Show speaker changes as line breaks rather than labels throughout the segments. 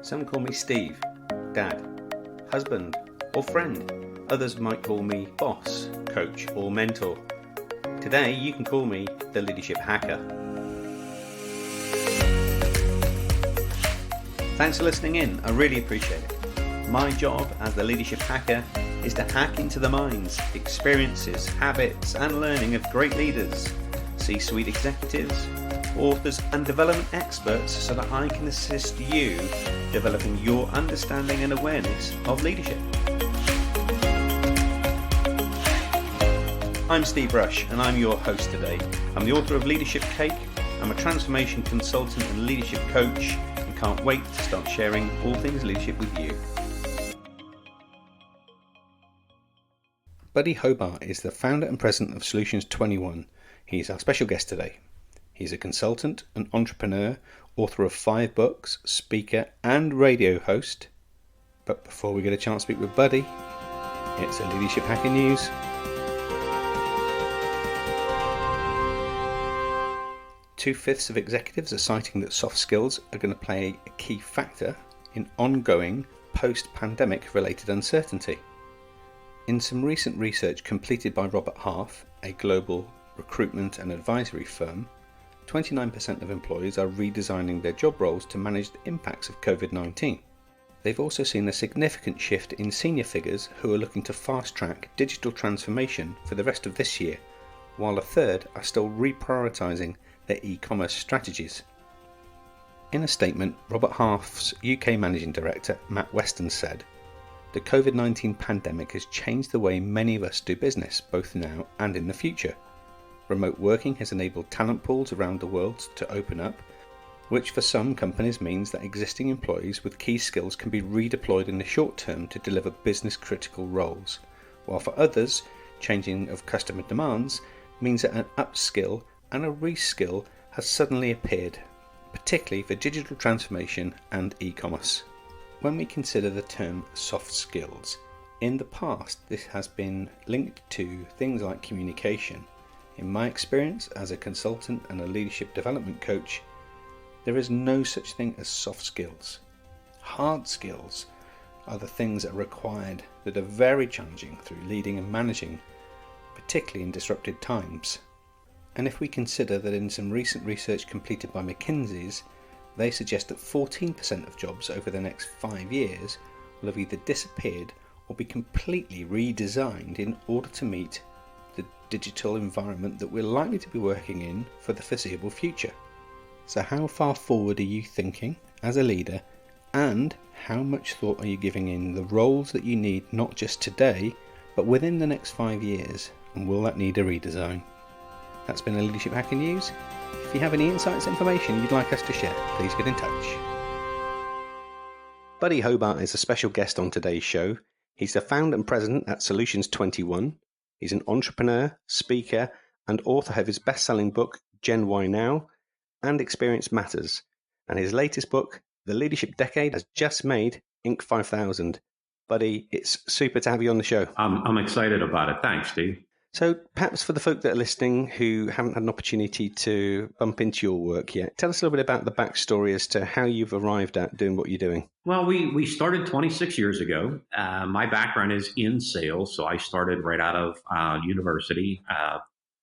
Some call me Steve, Dad, husband, or friend. Others might call me boss, coach, or mentor. Today, you can call me the Leadership Hacker. Thanks for listening in. I really appreciate it. My job as the Leadership Hacker is to hack into the minds, experiences, habits, and learning of great leaders, C-suite executives, authors, and development experts so that I can assist you developing your understanding and awareness of leadership. I'm Steve Rush, and I'm your host today. I'm the author of Leadership Cake. I'm a transformation consultant and leadership coach, and can't wait to start sharing all things leadership with you. Buddy Hobart is the founder and president of Solutions 21. He's our special guest today. He's a consultant, an entrepreneur, author of 5 books, speaker and radio host. But before we get a chance to speak with Buddy, it's a Leadership Hacker News. Two-fifths of executives are citing that soft skills are going to play a key factor in ongoing post-pandemic related uncertainty. In some recent research completed by Robert Half, a global recruitment and advisory firm, 29% of employees are redesigning their job roles to manage the impacts of COVID-19. They've also seen a significant shift in senior figures who are looking to fast-track digital transformation for the rest of this year, while a third are still reprioritising their e-commerce strategies. In a statement, Robert Half's UK Managing Director, Matt Weston, said, "The COVID-19 pandemic has changed the way many of us do business, both now and in the future. Remote working has enabled talent pools around the world to open up, which for some companies means that existing employees with key skills can be redeployed in the short term to deliver business-critical roles, while for others, changing of customer demands means that an upskill and a reskill has suddenly appeared, particularly for digital transformation and e-commerce." When we consider the term soft skills, in the past this has been linked to things like communication. In my experience as a consultant and a leadership development coach, there is no such thing as soft skills. Hard skills are the things that are required that are very challenging through leading and managing, particularly in disrupted times. And if we consider that in some recent research completed by McKinsey's, they suggest that 14% of jobs over the next 5 years will have either disappeared or be completely redesigned in order to meet the digital environment that we're likely to be working in for the foreseeable future. So how far forward are you thinking as a leader, and how much thought are you giving in the roles that you need not just today, but within the next 5 years, and will that need a redesign? That's been a Leadership Hacker News. If you have any insights or information you'd like us to share, please get in touch. Buddy Hobart is a special guest on today's show. He's the founder and president at Solutions 21. He's an entrepreneur, speaker, and author of his best-selling book, Gen Y Now, and Experience Matters. And his latest book, The Leadership Decade, has just made Inc. 5000. Buddy, it's super to have you on the show.
I'm excited about it. Thanks, Steve.
So perhaps for the folk that are listening who haven't had an opportunity to bump into your work yet, tell us a little bit about the backstory as to how you've arrived at doing what you're doing.
Well, we started 26 years ago. My background is in sales, so I started right out of university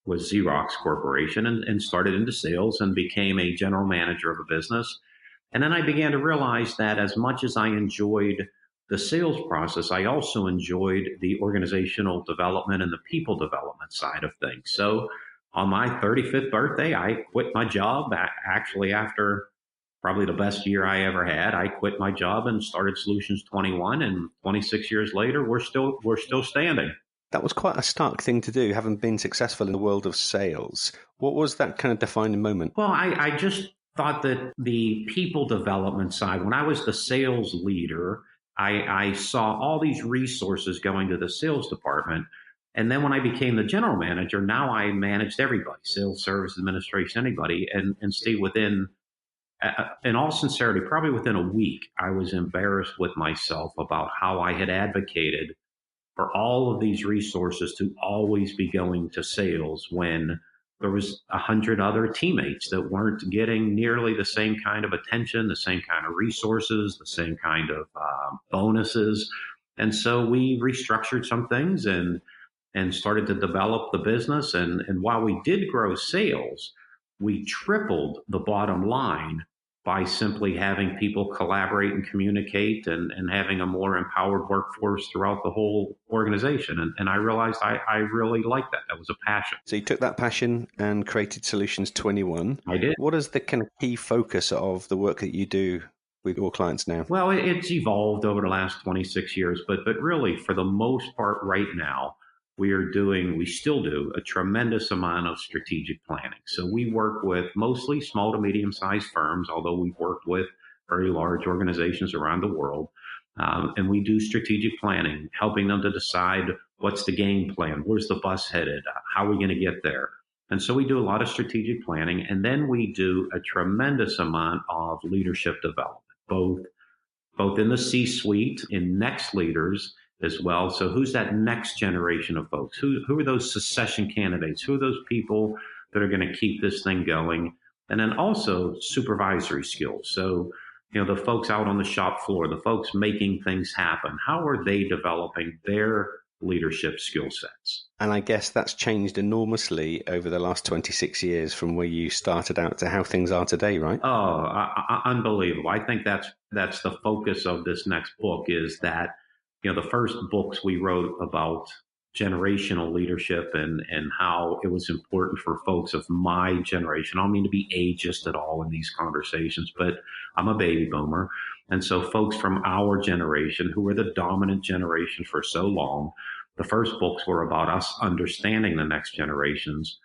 with Xerox Corporation and started into sales and became a general manager of a business. And then I began to realize that as much as I enjoyed the sales process, I also enjoyed the organizational development and the people development side of things. So on my 35th birthday, I quit my job. Actually, after probably the best year I ever had, I quit my job and started Solutions 21. And 26 years later, we're still standing.
That was quite a stark thing to do, having been successful in the world of sales. What was that kind of defining moment?
Well, I just thought that the people development side, when I was the sales leader, I saw all these resources going to the sales department. And then when I became the general manager, now I managed everybody, sales, service, administration, anybody, and stay within, in all sincerity, probably within a week, I was embarrassed with myself about how I had advocated for all of these resources to always be going to sales when there was 100 other teammates that weren't getting nearly the same kind of attention, the same kind of resources, the same kind of bonuses. And so we restructured some things and started to develop the business. And while we did grow sales, we tripled the bottom line by simply having people collaborate and communicate and having a more empowered workforce throughout the whole organization. And I realized I really liked that. That was a passion.
So you took that passion and created Solutions 21.
I did.
What is the kind of key focus of the work that you do with your clients now?
Well, it's evolved over the last 26 years, but really for the most part right now, we still do a tremendous amount of strategic planning. So we work with mostly small to medium sized firms, although we've worked with very large organizations around the world. And we do strategic planning, helping them to decide what's the game plan, where's the bus headed, how are we going to get there. And so we do a lot of strategic planning, and then we do a tremendous amount of leadership development, both in the C-suite, in next leaders as well. So who's that next generation of folks? Who are those succession candidates? Who are those people that are going to keep this thing going? And then also supervisory skills. So, the folks out on the shop floor, the folks making things happen, how are they developing their leadership skill sets?
And I guess that's changed enormously over the last 26 years from where you started out to how things are today, right?
Oh, unbelievable. I think that's the focus of this next book, is that the first books we wrote about generational leadership and how it was important for folks of my generation. I don't mean to be ageist at all in these conversations, but I'm a baby boomer. And so folks from our generation, who were the dominant generation for so long, the first books were about us understanding the next generations.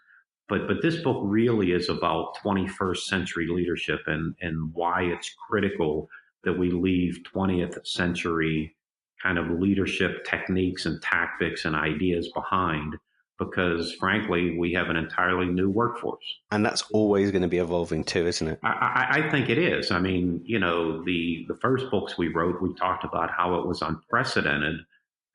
But this book really is about 21st century leadership and why it's critical that we leave 20th century kind of leadership techniques and tactics and ideas behind, because frankly, we have an entirely new workforce.
And that's always going to be evolving too, isn't it?
I think it is. I mean, the first books we wrote, we talked about how it was unprecedented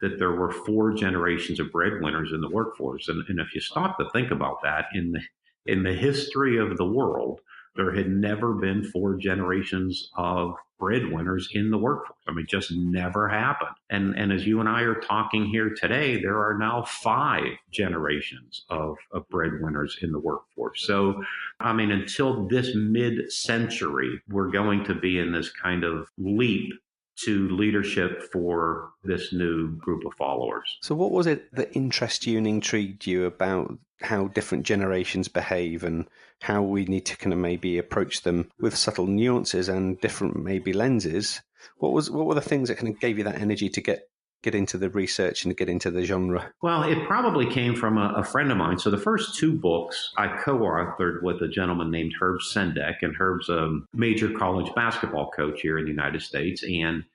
that there were 4 generations of breadwinners in the workforce. And if you stop to think about that, in the history of the world, there had never been 4 generations of breadwinners in the workforce. I mean, it just never happened. And as you and I are talking here today, there are now 5 generations of breadwinners in the workforce. So, I mean, until this mid-century, we're going to be in this kind of leap to leadership for this new group of followers.
So what was it that interested you and intrigued you about how different generations behave and how we need to kind of maybe approach them with subtle nuances and different maybe lenses? What were the things that kind of gave you that energy to get into the research and get into the genre?
Well, it probably came from a friend of mine. So the first 2 books I co-authored with a gentleman named Herb Sendek, and Herb's a major college basketball coach here in the United States, and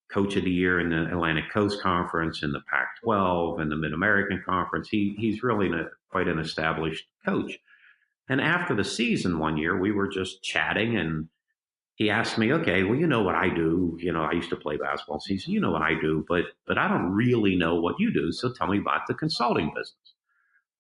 coach of the year in the Atlantic Coast Conference, in the Pac-12, and the Mid-American Conference. He's really quite an established coach. And after the season one year, we were just chatting, and he asked me, okay, well, you know what I do. I used to play basketball. So he said, you know what I do, but I don't really know what you do. So tell me about the consulting business.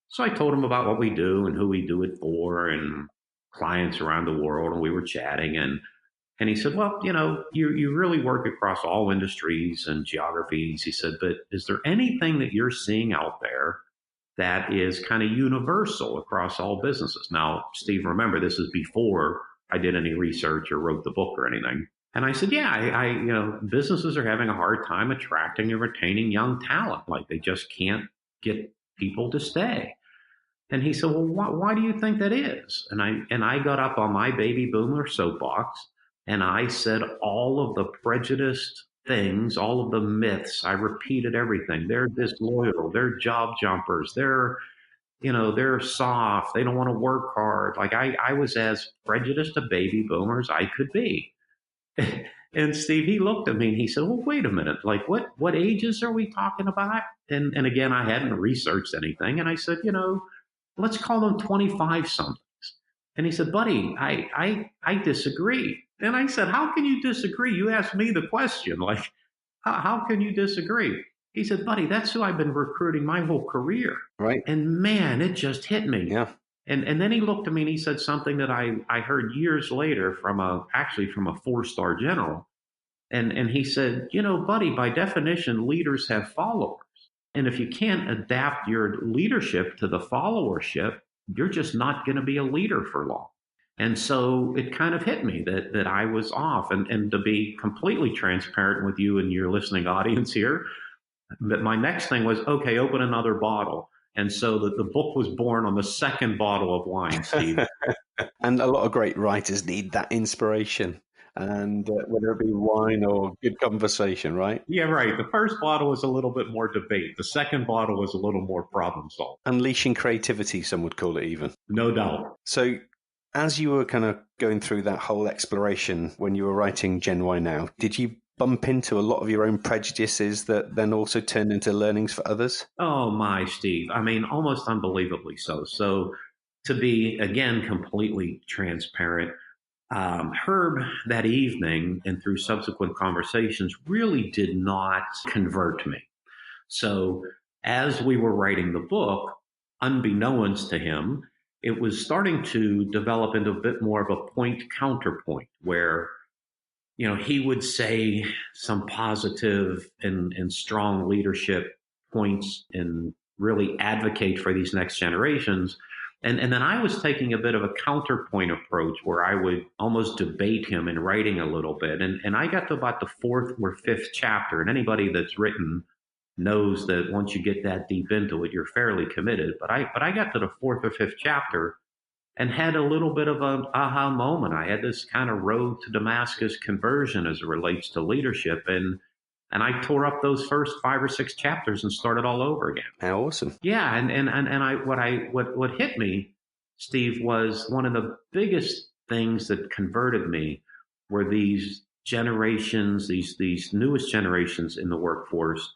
So I told him about what we do and who we do it for and clients around the world. And we were chatting, and he said, well, you really work across all industries and geographies. He said, but is there anything that you're seeing out there that is kind of universal across all businesses? Now, Steve, remember, this is before I did any research or wrote the book or anything. And I said, yeah, I businesses are having a hard time attracting and retaining young talent. Like, they just can't get people to stay. And he said, well, why do you think that is? And I got up on my baby boomer soapbox, and I said all of the prejudiced things, all of the myths. I repeated everything. They're disloyal. They're job jumpers. They're soft. They don't want to work hard. Like, I was as prejudiced a baby boomer as I could be. And Steve, he looked at me and he said, well, wait a minute. Like, what ages are we talking about? And again, I hadn't researched anything. And I said, let's call them 25 somethings. And he said, buddy, I disagree. And I said, how can you disagree? You asked me the question. Like, how can you disagree? He said, buddy, that's who I've been recruiting my whole career.
Right.
And man, it just hit me.
Yeah.
And then he looked at me and he said something that I heard years later from actually from a 4-star general. And he said, buddy, by definition, leaders have followers. And if you can't adapt your leadership to the followership, you're just not going to be a leader for long. And so it kind of hit me that I was off. And to be completely transparent with you and your listening audience here, that my next thing was, okay, open another bottle. And so the book was born on the second bottle of wine, Steve.
And a lot of great writers need that inspiration. And whether it be wine or good conversation, right?
Yeah, right. The first bottle was a little bit more debate. The second bottle was a little more problem solving.
Unleashing creativity, some would call it even.
No doubt.
So as you were kind of going through that whole exploration when you were writing Gen Y Now, did you bump into a lot of your own prejudices that then also turned into learnings for others?
Oh, my, Steve. I mean, almost unbelievably so. So to be, again, completely transparent, Herb that evening and through subsequent conversations really did not convert me. So as we were writing the book, unbeknownst to him, it was starting to develop into a bit more of a point counterpoint where, he would say some positive and strong leadership points and really advocate for these next generations. And then I was taking a bit of a counterpoint approach where I would almost debate him in writing a little bit. And I got to about the 4th or 5th chapter. And anybody that's written knows that once you get that deep into it, you're fairly committed. But I got to the 4th or 5th chapter and had a little bit of an aha moment. I had this kind of road to Damascus conversion as it relates to leadership. And I tore up those first 5 or 6 chapters and started all over again.
How awesome.
Yeah. And what hit me, Steve, was one of the biggest things that converted me were these generations, these newest generations in the workforce.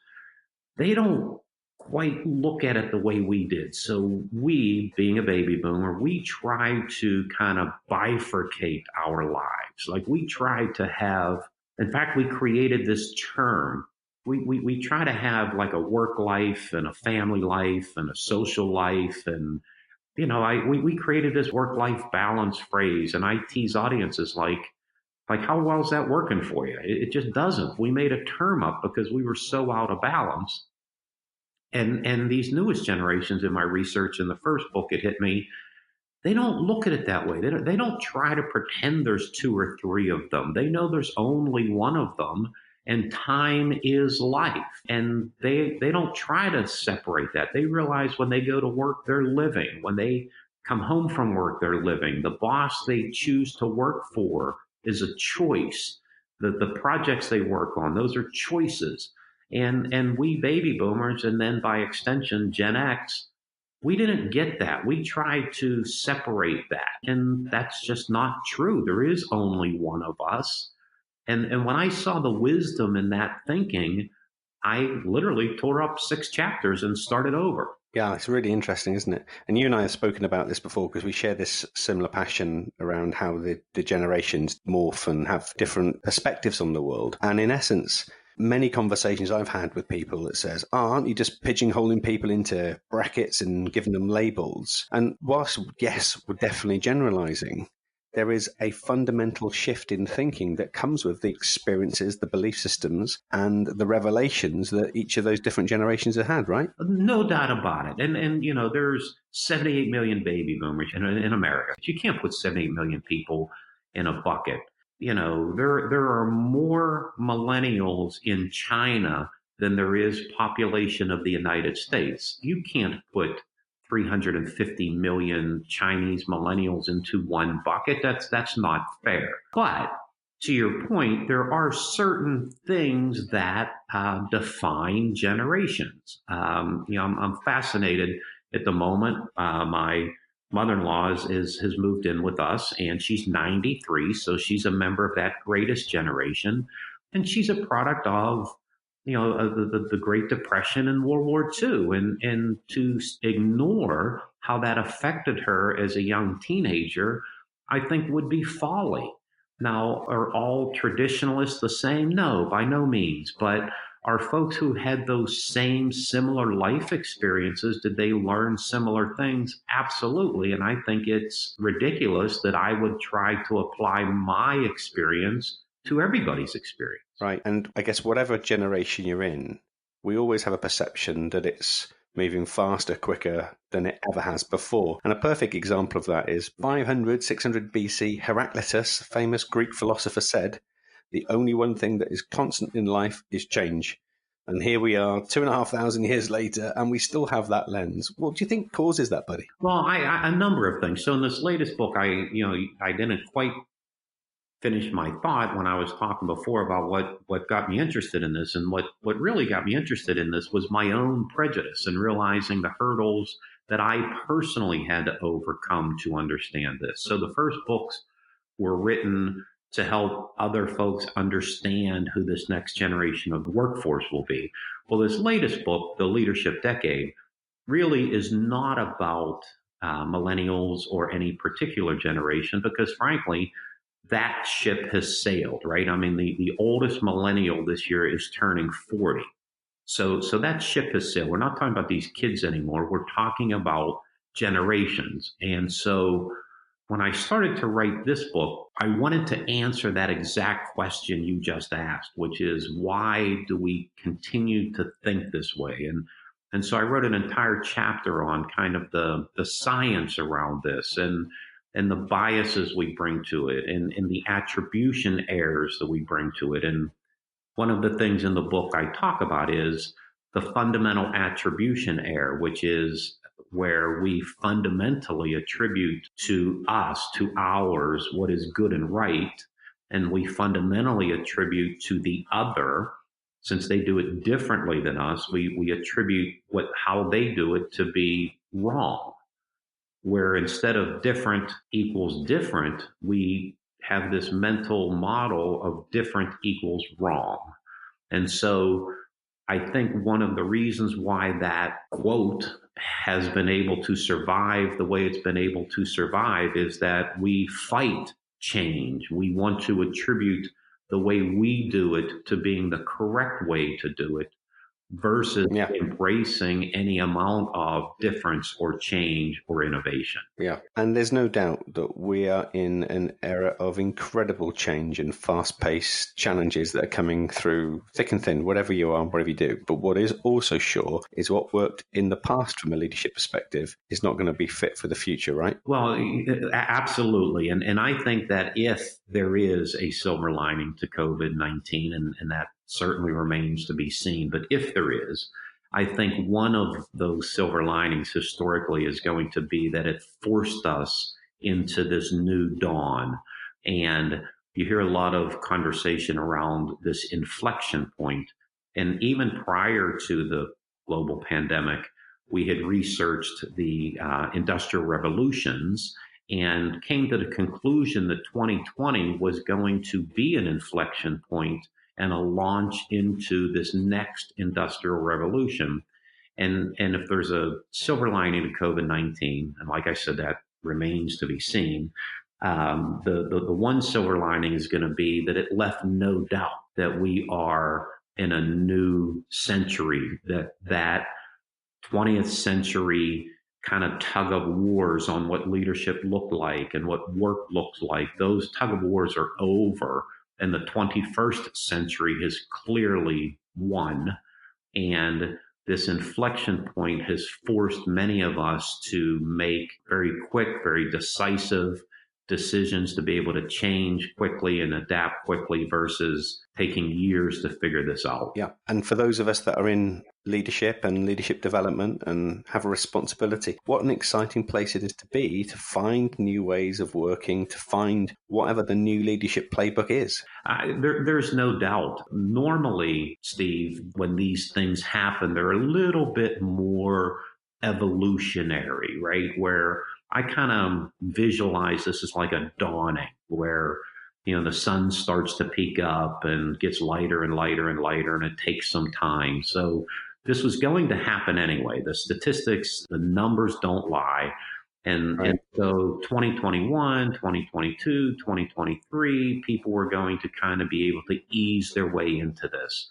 They don't quite look at it the way we did. So we, being a baby boomer, we try to kind of bifurcate our lives. Like we try to have, in fact, we created this term. We try to have like a work life and a family life and a social life. And, we created this work-life balance phrase, and I tease audiences like how well is that working for you? It just doesn't. We made a term up because we were so out of balance. And these newest generations in my research in the first book, it hit me, they don't look at it that way. They don't try to pretend there's 2 or 3 of them. They know there's only one of them, and time is life. And they don't try to separate that. They realize when they go to work, they're living. When they come home from work, they're living. The boss they choose to work for is a choice. The projects they work on, those are choices. And we baby boomers, and then by extension, Gen X, we didn't get that. We tried to separate that. And that's just not true. There is only one of us. And when I saw the wisdom in that thinking, I literally tore up 6 chapters and started over.
Yeah, it's really interesting, isn't it? And you and I have spoken about this before because we share this similar passion around how the generations morph and have different perspectives on the world. And in essence, many conversations I've had with people that says, aren't you just pigeonholing people into brackets and giving them labels? And whilst, yes, we're definitely generalizing, there is a fundamental shift in thinking that comes with the experiences, the belief systems, and the revelations that each of those different generations have had, right?
No doubt about it. And there's 78 million baby boomers in America. You can't put 78 million people in a bucket. There are more millennials in China than there is population of the United States. You can't put 350 million Chinese millennials into one bucket. That's not fair. But to your point, there are certain things that define generations. I'm fascinated at the moment. My mother-in-law has moved in with us, and she's 93, so she's a member of that greatest generation, and she's a product of the Great Depression and World War II, and to ignore how that affected her as a young teenager, I think would be folly. Now, are all traditionalists the same? No, by no means. But are folks who had those same similar life experiences. Did they learn similar things? Absolutely. And I think it's ridiculous that I would try to apply my experience to everybody's experience.
Right. And I guess whatever generation you're in, we always have a perception that it's moving faster, quicker than it ever has before. And a perfect example of that is 500, 600 BC, Heraclitus, famous Greek philosopher, said, the only one thing that is constant in life is change. And here we are 2,500 years later, and we still have that lens. What do you think causes that, buddy?
Well, a number of things. So in this latest book, I didn't quite finish my thought when I was talking before about what got me interested in this. And what really got me interested in this was my own prejudice and realizing the hurdles that I personally had to overcome to understand this. So the first books were written to help other folks understand who this next generation of the workforce will be. Well, this latest book, The Leadership Decade, really is not about millennials or any particular generation, because frankly, that ship has sailed, right? I mean, the oldest millennial this year is turning 40. So that ship has sailed. We're not talking about these kids anymore. We're talking about generations. And so when I started to write this book, I wanted to answer that exact question you just asked, which is, why do we continue to think this way? And so I wrote an entire chapter on kind of the science around this and the biases we bring to it and the attribution errors that we bring to it. And one of the things in the book I talk about is the fundamental attribution error, which is where we fundamentally attribute to us, to ours, what is good and right. And we fundamentally attribute to the other, since they do it differently than us, we attribute how they do it to be wrong. Where instead of different equals different, we have this mental model of different equals wrong. And so I think one of the reasons why that quote has been able to survive the way it's been able to survive is that we fight change. We want to attribute the way we do it to being the correct way to do it, versus embracing any amount of difference or change or innovation.
Yeah. And there's no doubt that we are in an era of incredible change and fast-paced challenges that are coming through thick and thin, whatever you are, whatever you do. But what is also sure is what worked in the past from a leadership perspective is not going to be fit for the future, right?
Well, absolutely. And I think that if there is a silver lining to COVID-19, and that certainly remains to be seen, but if there is, I think one of those silver linings historically is going to be that it forced us into this new dawn. And you hear a lot of conversation around this inflection point. And even prior to the global pandemic, we had researched the industrial revolutions and came to the conclusion that 2020 was going to be an inflection point and a launch into this next industrial revolution. And if there's a silver lining to COVID-19, and like I said, that remains to be seen, the one silver lining is going to be that it left no doubt that we are in a new century, that 20th century kind of tug of wars on what leadership looked like and what work looks like. Those tug of wars are over. And the 21st century has clearly won. And this inflection point has forced many of us to make very quick, very decisive decisions to be able to change quickly and adapt quickly versus taking years to figure this out.
Yeah. And for those of us that are in leadership and leadership development and have a responsibility, what an exciting place it is to be, to find new ways of working, to find whatever the new leadership playbook is.
There's no doubt. Normally, Steve, when these things happen, they're a little bit more evolutionary, right? Where I kind of visualize this as like a dawning where, the sun starts to peak up and gets lighter and lighter and lighter, and it takes some time. So this was going to happen anyway. The statistics, the numbers don't lie. And so 2021, 2022, 2023, people were going to kind of be able to ease their way into this.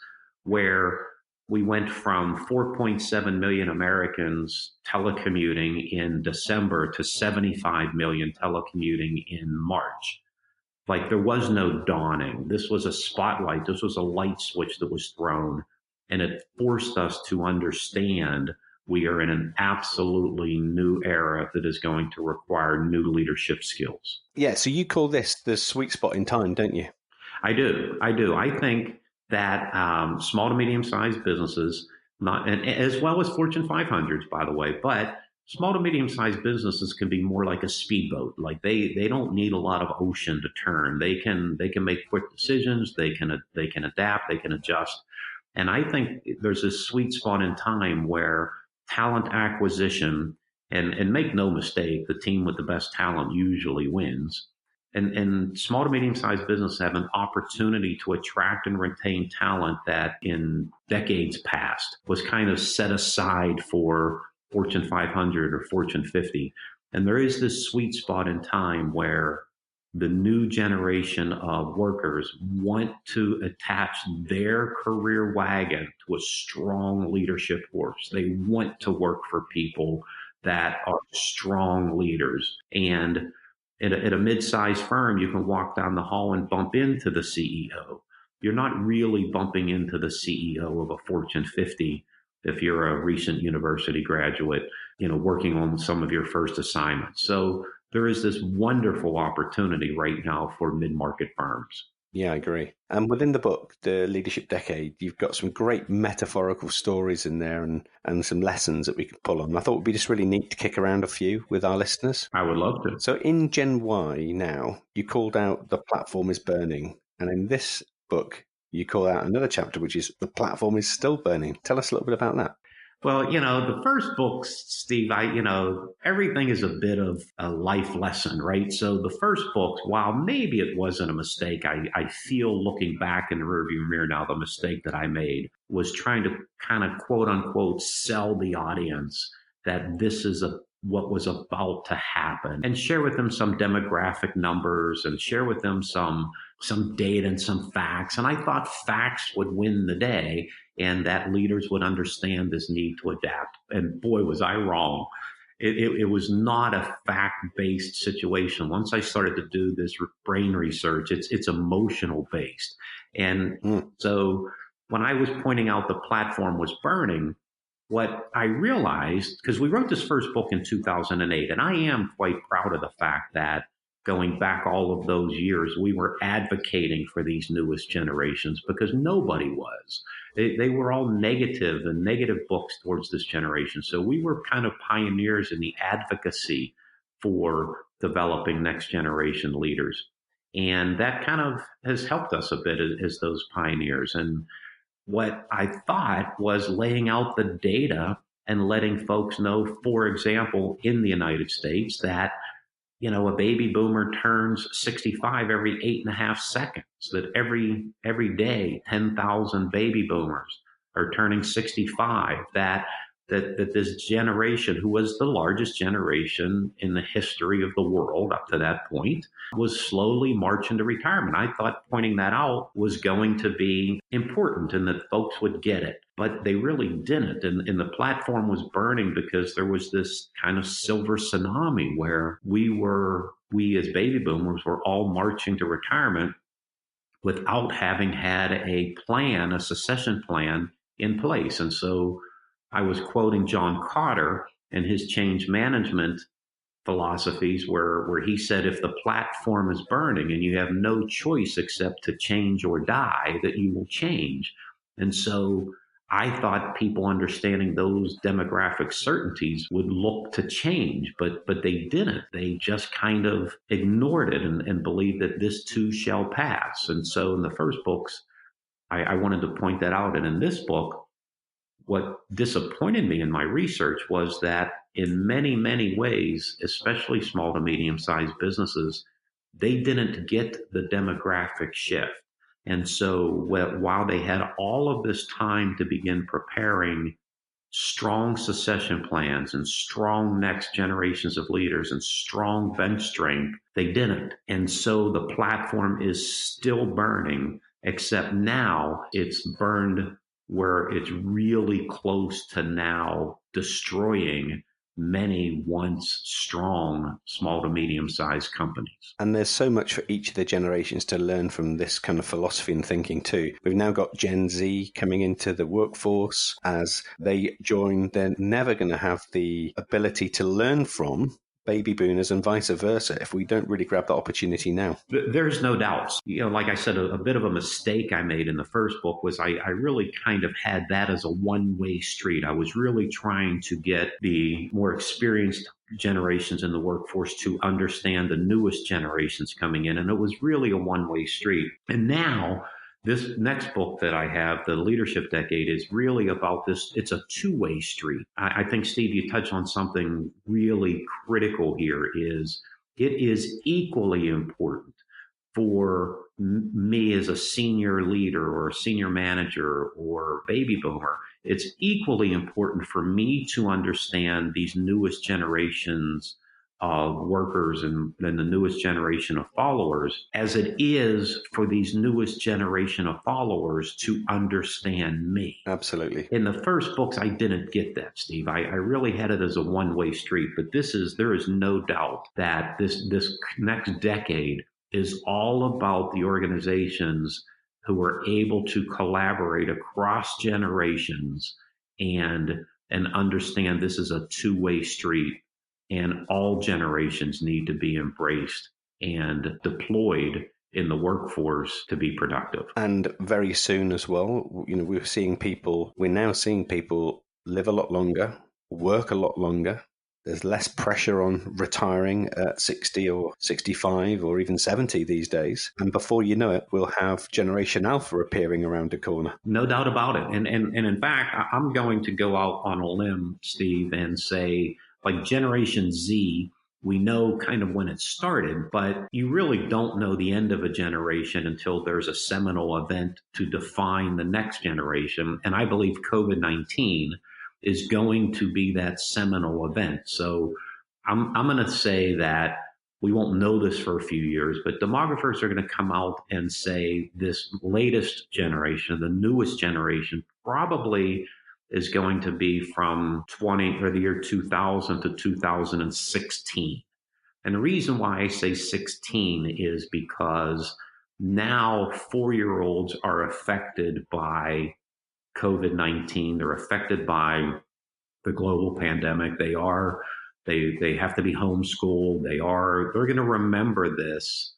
where we went from 4.7 million Americans telecommuting in December to 75 million telecommuting in March. Like there was no dawning. This was a spotlight. This was a light switch that was thrown, and it forced us to understand we are in an absolutely new era that is going to require new leadership skills.
Yeah, so you call this the sweet spot in time, don't you?
I do. I think that small to medium sized businesses, not and as well as Fortune 500s, by the way, but small to medium sized businesses can be more like a speedboat. Like they don't need a lot of ocean to turn. They can make quick decisions. They can adapt. They can adjust. And I think there's a sweet spot in time where talent acquisition and make no mistake, the team with the best talent usually wins. And small to medium sized businesses have an opportunity to attract and retain talent that in decades past was kind of set aside for Fortune 500 or Fortune 50. And there is this sweet spot in time where the new generation of workers want to attach their career wagon to a strong leadership force. They want to work for people that are strong leaders. And at a mid-sized firm, you can walk down the hall and bump into the CEO. You're not really bumping into the CEO of a Fortune 50 if you're a recent university graduate, working on some of your first assignments. So there is this wonderful opportunity right now for mid-market firms.
Yeah, I agree. And within the book, The Leadership Decade, you've got some great metaphorical stories in there and some lessons that we could pull on. I thought it would be just really neat to kick around a few with our listeners.
I would love to.
So in Gen Y now, you called out The Platform is Burning. And in this book, you call out another chapter, which is The Platform is Still Burning. Tell us a little bit about that.
Well, the first book, Steve, everything is a bit of a life lesson, right? So the first book, while maybe it wasn't a mistake, I feel looking back in the rearview mirror now, the mistake that I made was trying to kind of quote unquote sell the audience that this is what was about to happen and share with them some demographic numbers and share with them some data and some facts. And I thought facts would win the day and that leaders would understand this need to adapt. And boy, was I wrong. It was not a fact-based situation. Once I started to do this brain research, it's emotional based. And so when I was pointing out the platform was burning, what I realized, because we wrote this first book in 2008, and I am quite proud of the fact that going back all of those years, we were advocating for these newest generations because nobody was. They were all negative and negative books towards this generation. So we were kind of pioneers in the advocacy for developing next generation leaders. And that kind of has helped us a bit as those pioneers. And what I thought was laying out the data and letting folks know, for example, in the United States, that a baby boomer turns 65 every 8.5 seconds, that every day 10,000 baby boomers are turning 65, that this generation, who was the largest generation in the history of the world up to that point, was slowly marching to retirement. I thought pointing that out was going to be important and that folks would get it, but they really didn't. And the platform was burning because there was this kind of silver tsunami where we as baby boomers were all marching to retirement without having had a succession plan in place. And so I was quoting John Kotter and his change management philosophies where he said, if the platform is burning and you have no choice except to change or die, that you will change. And so I thought people understanding those demographic certainties would look to change, but they didn't. They just kind of ignored it and believed that this too shall pass. And so in the first books, I wanted to point that out. And in this book, what disappointed me in my research was that in many, many ways, especially small to medium-sized businesses, they didn't get the demographic shift. And so while they had all of this time to begin preparing strong succession plans and strong next generations of leaders and strong bench strength, they didn't. And so the platform is still burning, except now it's burned where it's really close to now destroying many once strong small to medium-sized companies.
And there's so much for each of the generations to learn from this kind of philosophy and thinking too. We've now got Gen Z coming into the workforce. As they join, they're never going to have the ability to learn from baby boomers and vice versa if we don't really grab that opportunity now.
There's no doubt. Like I said, a bit of a mistake I made in the first book was I really kind of had that as a one-way street. I was really trying to get the more experienced generations in the workforce to understand the newest generations coming in, and it was really a one-way street. And now this next book that I have, The Leadership Decade, is really about this. It's a two-way street. I think, Steve, you touched on something really critical here. Is it is equally important for me as a senior leader or a senior manager or baby boomer. It's equally important for me to understand these newest generations of workers and the newest generation of followers as it is for these newest generation of followers to understand me.
Absolutely.
In the first books, I didn't get that, Steve. I really had it as a one-way street, but there is no doubt that this next decade is all about the organizations who are able to collaborate across generations and understand this is a two-way street. And all generations need to be embraced and deployed in the workforce to be productive.
And very soon as well, we're now seeing people live a lot longer, work a lot longer. There's less pressure on retiring at 60 or 65 or even 70 these days. And before you know it, we'll have Generation Alpha appearing around the corner.
No doubt about it. And in fact, I'm going to go out on a limb, Steve, and say, like Generation Z, we know kind of when it started, but you really don't know the end of a generation until there's a seminal event to define the next generation. And I believe COVID-19 is going to be that seminal event. So I'm going to say that we won't know this for a few years, but demographers are going to come out and say this latest generation, the newest generation, probably is going to be from the year 2000 to 2016. And the reason why I say 16 is because now 4-year-olds are affected by COVID-19. They're affected by the global pandemic. They have to be homeschooled. They're going to remember this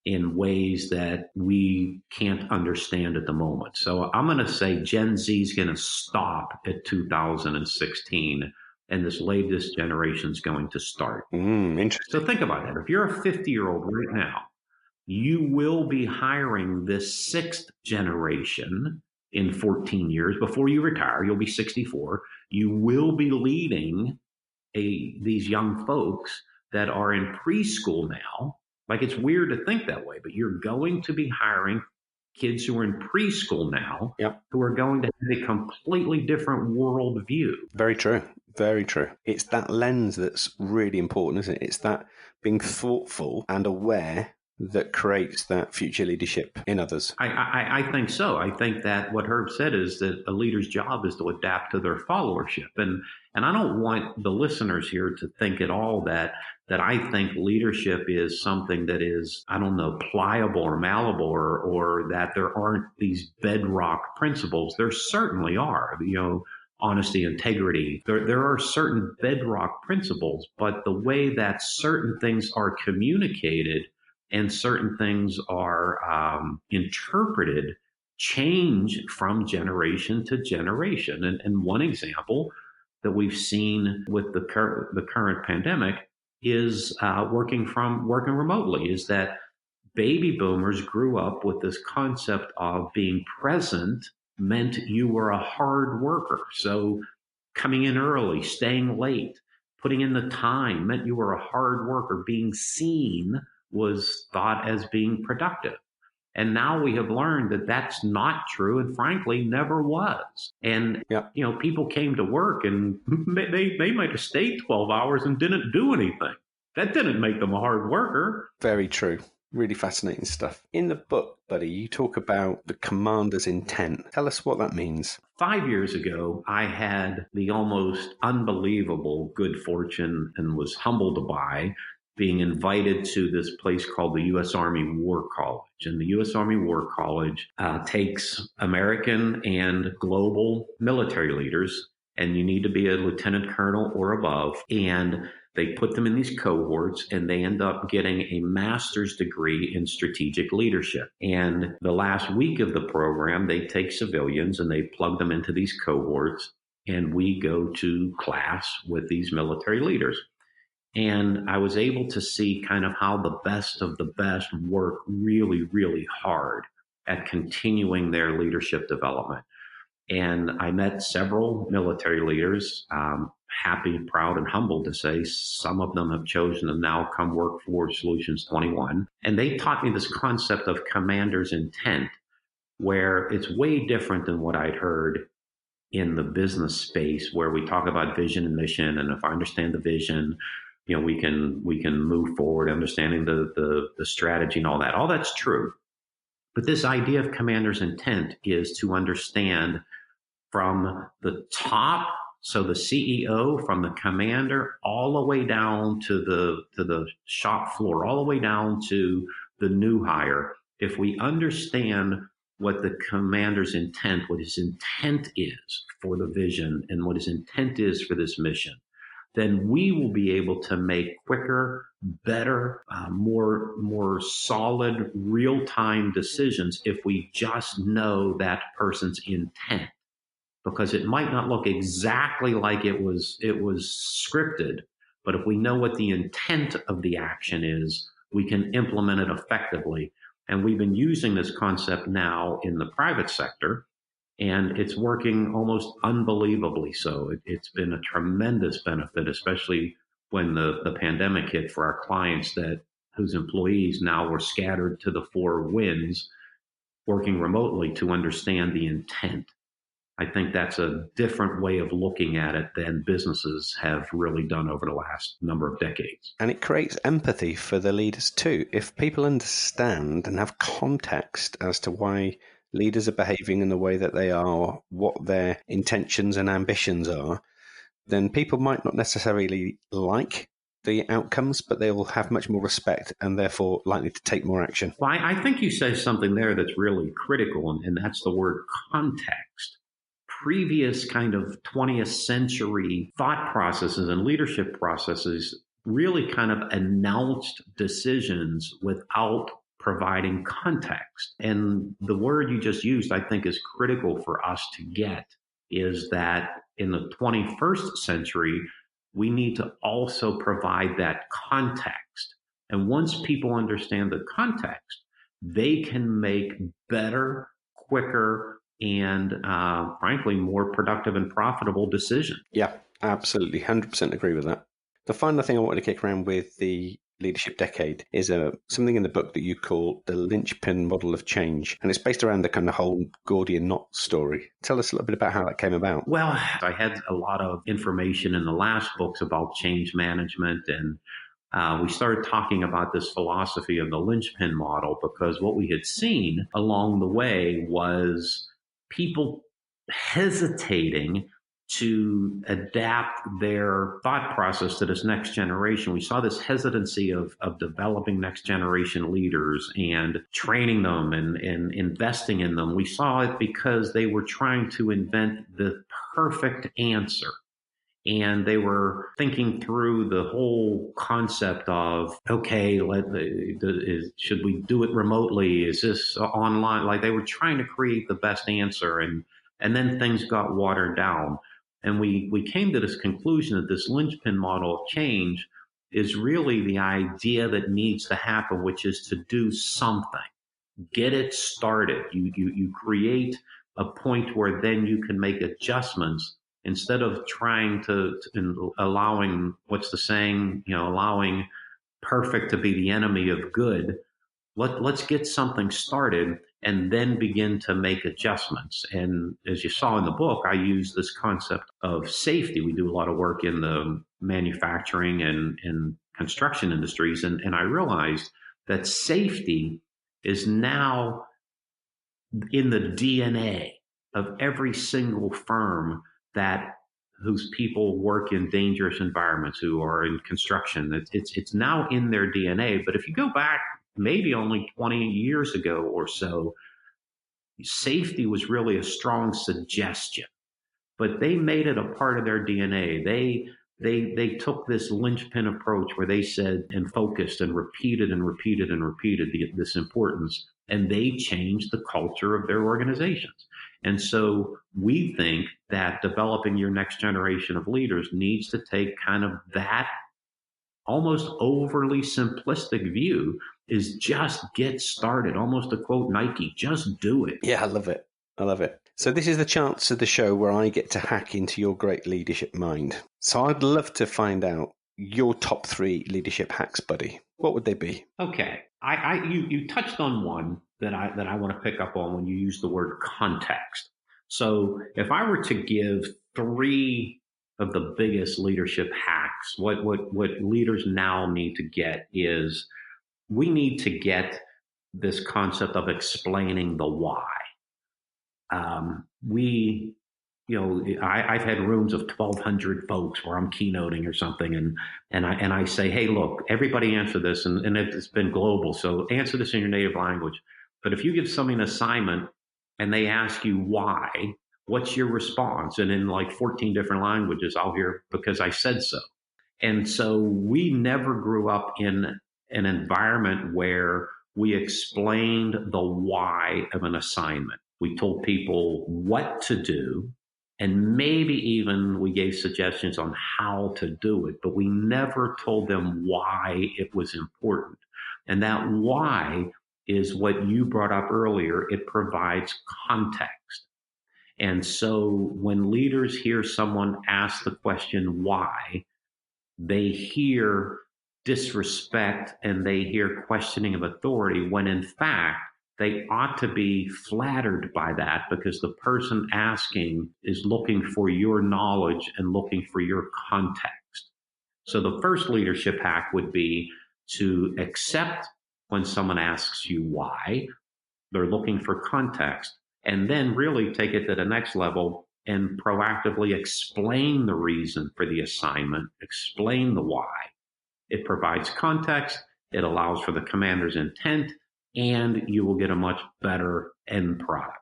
in ways that we can't understand at the moment. So I'm going to say Gen Z is going to stop at 2016, and this latest generation is going to start.
Interesting.
So think about it. If you're a 50-year-old right now, you will be hiring this sixth generation in 14 years. Before you retire, you'll be 64. You will be leading these young folks that are in preschool now. Like, it's weird to think that way, but you're going to be hiring kids who are in preschool now, who are going to have a completely different worldview.
Very true. Very true. It's that lens that's really important, isn't it? It's that being thoughtful and aware that creates that future leadership in others.
I think so. I think that what Herb said is that a leader's job is to adapt to their followership. And I don't want the listeners here to think at all that I think leadership is something that is, I don't know, pliable or malleable, or that there aren't these bedrock principles. There certainly are, honesty, integrity. There are certain bedrock principles, but the way that certain things are communicated and certain things are interpreted change from generation to generation. And one example that we've seen with the current pandemic is working remotely, is that baby boomers grew up with this concept of being present meant you were a hard worker. So coming in early, staying late, putting in the time meant you were a hard worker. Being seen was thought as being productive. And now we have learned that that's not true, and frankly, never was. And, people came to work and they might have stayed 12 hours and didn't do anything. That didn't make them a hard worker.
Very true. Really fascinating stuff. In the book, buddy, you talk about the commander's intent. Tell us what that means.
5 years ago, I had the almost unbelievable good fortune and was humbled by being invited to this place called the U.S. Army War College. And the U.S. Army War College takes American and global military leaders, and you need to be a lieutenant colonel or above. And they put them in these cohorts and they end up getting a master's degree in strategic leadership. And the last week of the program, they take civilians and they plug them into these cohorts, and we go to class with these military leaders. And I was able to see kind of how the best of the best work really, really hard at continuing their leadership development. And I met several military leaders, happy, proud, and humbled to say some of them have chosen to now come work for Solutions 21. And they taught me this concept of commander's intent, where it's way different than what I'd heard in the business space, where we talk about vision and mission. And if I understand the vision, we can move forward, understanding the strategy and all that. All that's true. But this idea of commander's intent is to understand from the top, so the CEO, from the commander, all the way down to the shop floor, all the way down to the new hire. If we understand what the commander's intent, what his intent is for the vision and what his intent is for this mission, then we will be able to make quicker, better, more solid, real-time decisions if we just know that person's intent. Because it might not look exactly like it was scripted, but if we know what the intent of the action is, we can implement it effectively. And we've been using this concept now in the private sector, and it's working almost unbelievably so. It's been a tremendous benefit, especially when the pandemic hit for our clients whose employees now were scattered to the four winds, working remotely to understand the intent. I think that's a different way of looking at it than businesses have really done over the last number of decades.
And it creates empathy for the leaders too. If people understand and have context as to why leaders are behaving in the way that they are, what their intentions and ambitions are, then people might not necessarily like the outcomes, but they will have much more respect and therefore likely to take more action.
Well, I think you say something there that's really critical, and that's the word context. Previous kind of 20th century thought processes and leadership processes really kind of announced decisions without providing context. And the word you just used, I think, is critical for us to get, is that in the 21st century, we need to also provide that context. And once people understand the context, they can make better, quicker, and frankly, more productive and profitable decisions.
Yeah, absolutely. 100% agree with that. The final thing I wanted to kick around with the leadership decade is something in the book that you call the Linchpin Model of change. And it's based around the kind of whole Gordian knot story. Tell us a little bit about how that came about.
Well, I had a lot of information in the last books about change management, and we started talking about this philosophy of the Linchpin model because what we had seen along the way was people hesitating to adapt their thought process to this next generation. We saw this hesitancy of developing next generation leaders and training them and investing in them. We saw it because they were trying to invent the perfect answer. And they were thinking through the whole concept of, okay, should we do it remotely? Is this online? Like they were trying to create the best answer. And then things got watered down. And we came to this conclusion that this Linchpin model of change is really the idea that needs to happen, which is to do something, get it started. You create a point where then you can make adjustments instead of trying to allowing, what's the saying, allowing perfect to be the enemy of good. Let's get something started and then begin to make adjustments. And as you saw in the book, I use this concept of safety. We do a lot of work in the manufacturing and construction industries. And I realized that safety is now in the DNA of every single firm that whose people work in dangerous environments, who are in construction. It's now in their DNA. But if you go back maybe only 20 years ago or so, safety was really a strong suggestion, but they made it a part of their DNA. They took this linchpin approach where they said and focused and repeated and repeated and repeated this importance, and they changed the culture of their organizations. And so we think that developing your next generation of leaders needs to take kind of that almost overly simplistic view, is just get started. Almost to quote Nike, just do it.
Yeah, I love it. I love it. So this is the chance of the show where I get to hack into your great leadership mind. So I'd love to find out your top 3 leadership hacks, buddy. What would they be?
Okay. You touched on one that I want to pick up on when you use the word context. So if I were to give 3 of the biggest leadership hacks, what leaders now need to get is, we need to get this concept of explaining the why. I've had rooms of 1,200 folks where I'm keynoting or something, and I say, hey, look, everybody answer this, and it's been global, so answer this in your native language. But if you give somebody an assignment and they ask you why, what's your response? And in like 14 different languages, I'll hear, because I said so. And so we never grew up in an environment where we explained the why of an assignment. We told people what to do, and maybe even we gave suggestions on how to do it, but we never told them why it was important. And that why is what you brought up earlier. It provides context. And so when leaders hear someone ask the question why, they hear disrespect and they hear questioning of authority, when in fact they ought to be flattered by that, because the person asking is looking for your knowledge and looking for your context. So the first leadership hack would be to accept when someone asks you why. They're looking for context, and then really take it to the next level and proactively explain the reason for the assignment, explain the why. It provides context, it allows for the commander's intent, and you will get a much better end product.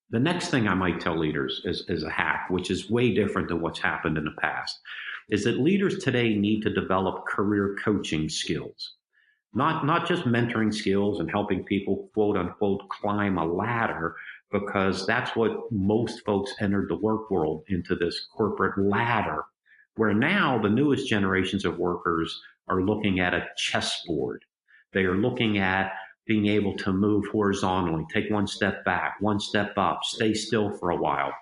The next thing I might tell leaders is a hack, which is way different than what's happened in the past, is that leaders today need to develop career coaching skills. Not just mentoring skills and helping people, quote unquote, climb a ladder, because that's what most folks entered the work world, into this corporate ladder, where now the newest generations of workers are looking at a chessboard. They are looking at being able to move horizontally, take one step back, one step up, stay still for a while.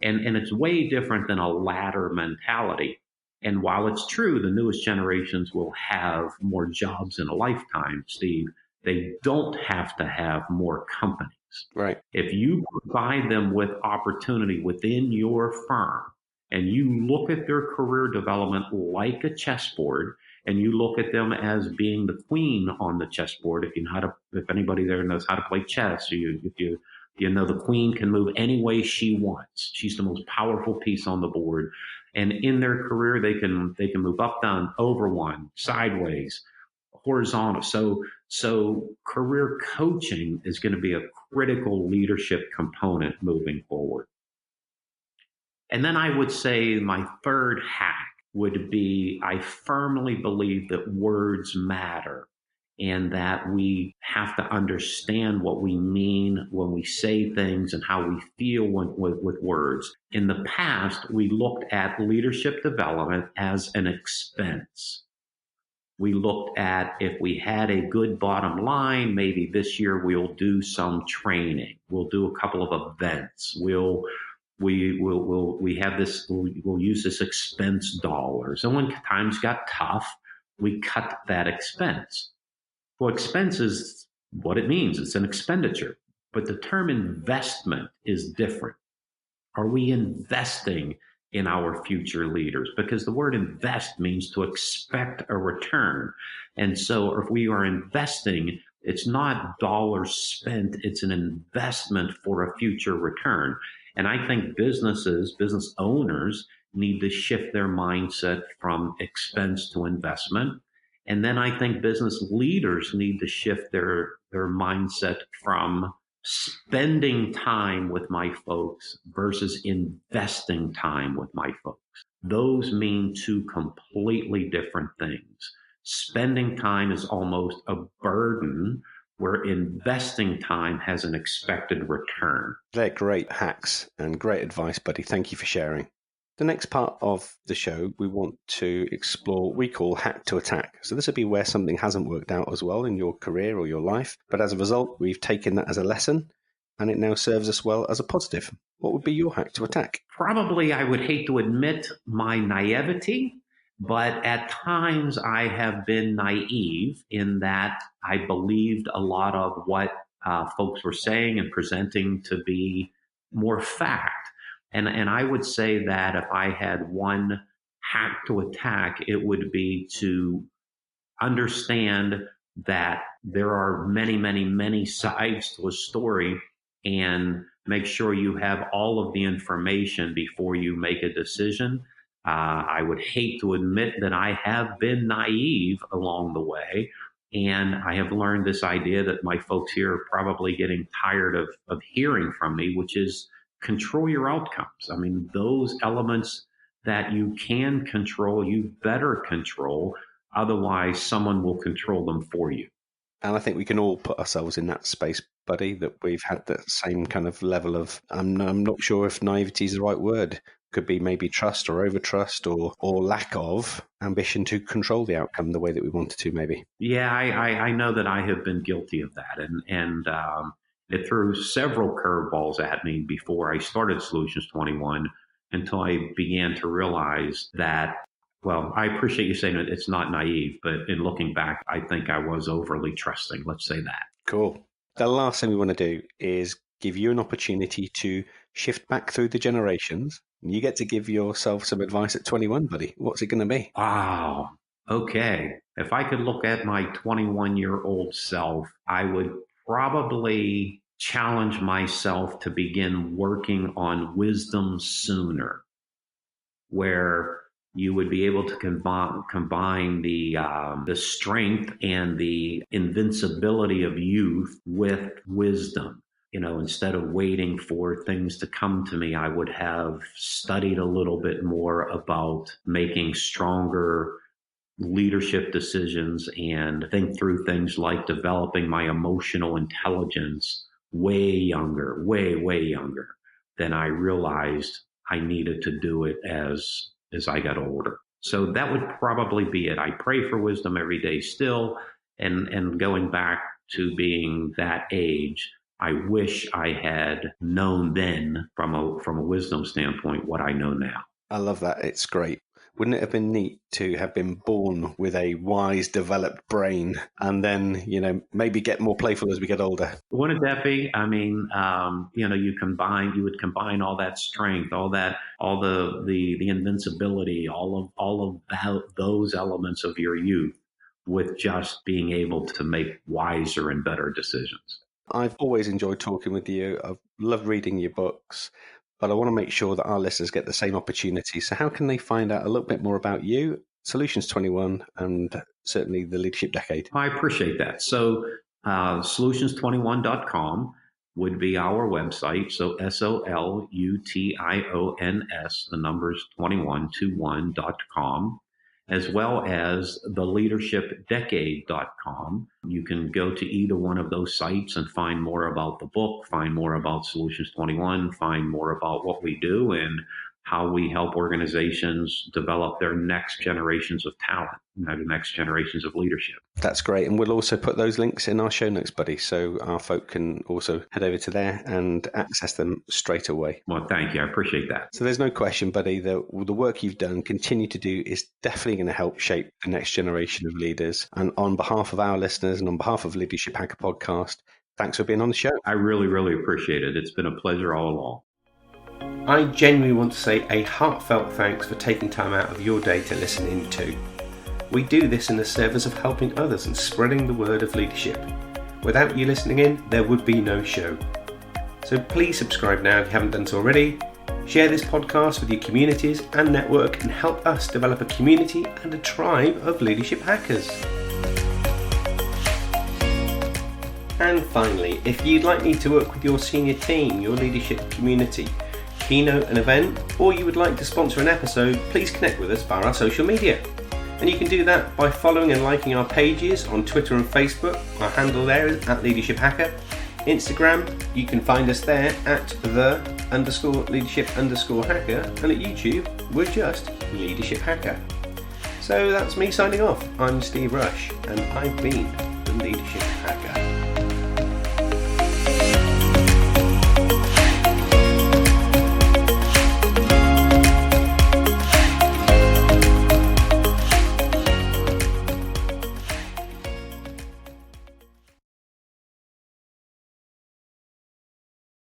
And it's way different than a ladder mentality. And while it's true the newest generations will have more jobs in a lifetime, Steve, they don't have to have more companies.
Right.
If you provide them with opportunity within your firm, and you look at their career development like a chessboard, and you look at them as being the queen on the chessboard, if anybody there knows how to play chess, if you know the queen can move any way she wants. She's the most powerful piece on the board. And in their career, they can move up, down, over one, sideways, horizontal. So career coaching is going to be a critical leadership component moving forward. And then I would say my third hack would be, I firmly believe that words matter, and that we have to understand what we mean when we say things and how we feel with words. In the past, we looked at leadership development as an expense. We looked at, if we had a good bottom line, maybe this year we'll do some training. We'll do a couple of events. We'll use this expense dollars. And when times got tough, we cut that expense. Well, expense is what it means. It's an expenditure. But the term investment is different. Are we investing in our future leaders, because the word invest means to expect a return. And so if we are investing, it's not dollars spent, it's an investment for a future return. And I think business owners need to shift their mindset from expense to investment. And then I think business leaders need to shift their mindset from spending time with my folks versus investing time with my folks. Those mean two completely different things. Spending time is almost a burden, where investing time has an expected return.
They're great hacks and great advice, buddy. Thank you for sharing. The next part of the show, we want to explore what we call hack to attack. So this would be where something hasn't worked out as well in your career or your life, but as a result, we've taken that as a lesson and it now serves us well as a positive. What would be your hack to attack?
Probably, I would hate to admit my naivety, but at times I have been naive in that I believed a lot of what folks were saying and presenting to be more fact. And I would say that if I had one hack to attack, it would be to understand that there are many, many, many sides to a story, and make sure you have all of the information before you make a decision. I would hate to admit that I have been naive along the way, and I have learned this idea that my folks here are probably getting tired of hearing from me, which is control your outcomes. I mean, those elements that you can control, you better control. Otherwise, someone will control them for you.
And I think we can all put ourselves in that space, buddy, that we've had that same kind of level of, I'm not sure if naivety is the right word. Could be maybe trust or overtrust or lack of ambition to control the outcome the way that we wanted to, maybe.
Yeah, I know that I have been guilty of that. And it threw several curveballs at me before I started Solutions 21, until I began to realize that, well, I appreciate you saying that it's not naive, but in looking back, I think I was overly trusting. Let's say that.
Cool. The last thing we want to do is give you an opportunity to shift back through the generations. You get to give yourself some advice at 21, buddy. What's it going to be?
Wow. Okay. If I could look at my 21-year-old self, I would probably challenge myself to begin working on wisdom sooner, where you would be able to combine the strength and the invincibility of youth with wisdom. You know, instead of waiting for things to come to me, I would have studied a little bit more about making stronger leadership decisions and think through things like developing my emotional intelligence way younger than I realized I needed to do it as I got older. So that would probably be it. I pray for wisdom every day still, and going back to being that age, I wish I had known then from a wisdom standpoint what I know now.
I love that. It's great. Wouldn't it have been neat to have been born with a wise, developed brain and then, maybe get more playful as we get older?
Wouldn't that be? I mean, you would combine all that strength, all the invincibility, all of those elements of your youth with just being able to make wiser and better decisions.
I've always enjoyed talking with you. I've loved reading your books, but I want to make sure that our listeners get the same opportunity. So how can they find out a little bit more about you, Solutions 21, and certainly the Leadership Decade?
I appreciate that. So solutions21.com would be our website. So SOLUTIONS, the numbers 21.com, as well as the leadershipdecade.com. You can go to either one of those sites and find more about the book, find more about Solutions 21, find more about what we do and how we help organizations develop their next generations of talent, their next generations of leadership.
That's great. And we'll also put those links in our show notes, buddy, so our folk can also head over to there and access them straight away.
Well, thank you. I appreciate that.
So there's no question, buddy, that the work you've done, continue to do, is definitely going to help shape the next generation of leaders. And on behalf of our listeners and on behalf of Leadership Hacker Podcast, thanks for being on the show.
I really, really appreciate it. It's been a pleasure all along.
I genuinely want to say a heartfelt thanks for taking time out of your day to listen in too. We do this in the service of helping others and spreading the word of leadership. Without you listening in, there would be no show. So please subscribe now if you haven't done so already. Share this podcast with your communities and network and help us develop a community and a tribe of leadership hackers. And finally, if you'd like me to work with your senior team, your leadership community, keynote an event, or you would like to sponsor an episode, please connect with us via our social media. And you can do that by following and liking our pages on Twitter and Facebook. Our handle there is @LeadershipHacker. Instagram, you can find us there at @the_leadership_hacker. And at YouTube, we're just Leadership Hacker. So that's me signing off. I'm Steve Rush, and I've been the Leadership Hacker.